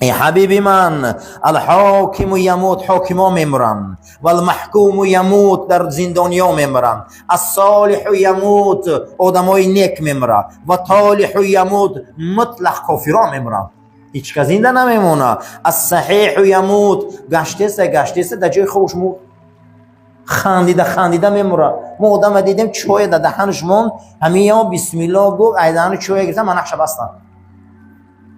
ای حبیبی من، الحاکم یموت، حاکما میمرن، و المحکوم یموت، در زندانیا میمرن، الصالح یموت، آدمای نیک میمرن، و طالح یموت، مطلق کافران میمرن، هیچ که زنده نمیمونه. الصحیح یموت، گشته در جای خوش مرد، خندیده میمره. ما آدم دیدیم چای در دهنش موند، همین یا بسم الله گفت ایدان چای گرفتم من نقش بستم.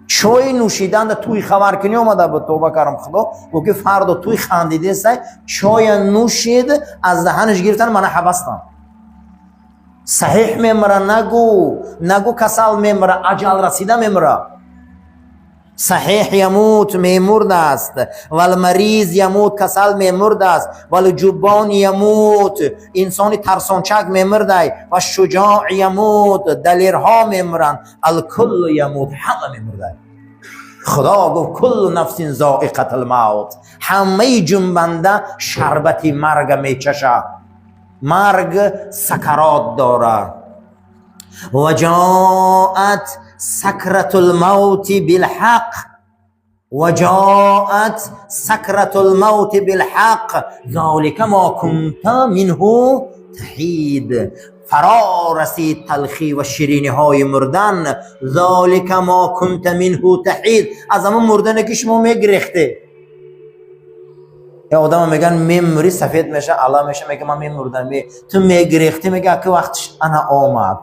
چای نوشیدن در توی خبر کنی اومده به توبه کردم خدا گفت که فردا توی خندیده سای چای نوشید از دهنش گرفتن من حبستم. صحیح میمره، نگو کسل میمره، اجل رسیده میمره. صحیح یموت، میمرد است، ول مریض یموت، کسل میمرد است، ول جبان یموت، انسانی ترسانچک میمرده، و شجاع یموت، دلیرها میمرن، الکل یموت، همه میمرده. خدا گفت کل نفس ذائقة الموت، همه جنبنده شربت مرگ میچشه، مرگ سکرات داره. و جاءت سکرة الموت بالحق، و جاءت سکرة الموت بالحق، ذلك ما كنت منه تحید، فرا رسید تلخی و شیرینی های مردن. ذلك ما كنت منه تحید، از همون مردن که شما میگریخته. یا آدم میگن میمری سفید میشه، الله میشه میگه من میمردم، تو میگریختی، میگه که وقتش انا آمد.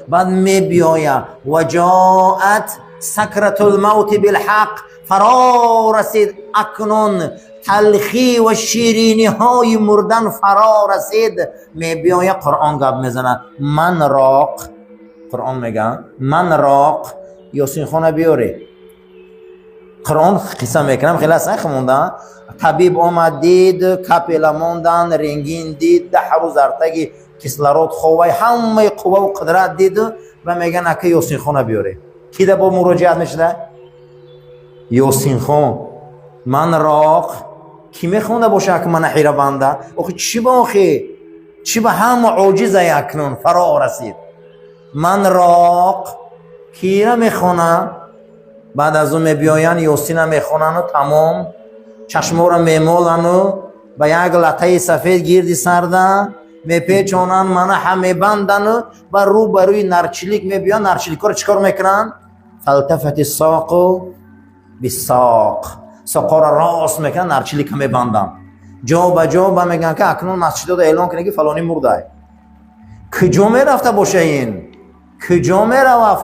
بعد می بیاید و جاءت سکرة الموت بالحق، فرا رسید اکنون تلخی و شیرینی های مردن فرا رسید. می بیاید قرآن گپ میزنه، من راق، قرآن میگه من راق، یاسین خانه بیاره. قرآن قصه میکنم خیلی سخت موندن. طبیب آمد دید کپیله موندن، رنگین دید، 10 روز ارتگی کسلرود خواه، همه قوه و قدرت دید و میگن اکه یاسین خانه بیاره. کی ده با مراجعت میشده؟ یاسین خان. من راق کی میخونده باشه که من حیره بنده؟ آخه چی با آخه چی با همه عاجزه اکنون فرا رسید. من راق کی را میخونه؟ بعد از اون میبیاین یاسین میخونن و تمام چشمو را میمالن و با یک لطه سفید گیردی سردن میپیچونن، من همه بندن و رو بروی نرچلیک میبیان. نرچلیک رو چکار میکنن؟ فلتفت الساق بالساق، ساقا را راست میکنن، نرچلیک هم میبندن. جا با جا با میگن که اکنون مسجد رو اعلان کنه که فلانی مرده. کجا میرفته باشه این؟ کجا میرفته؟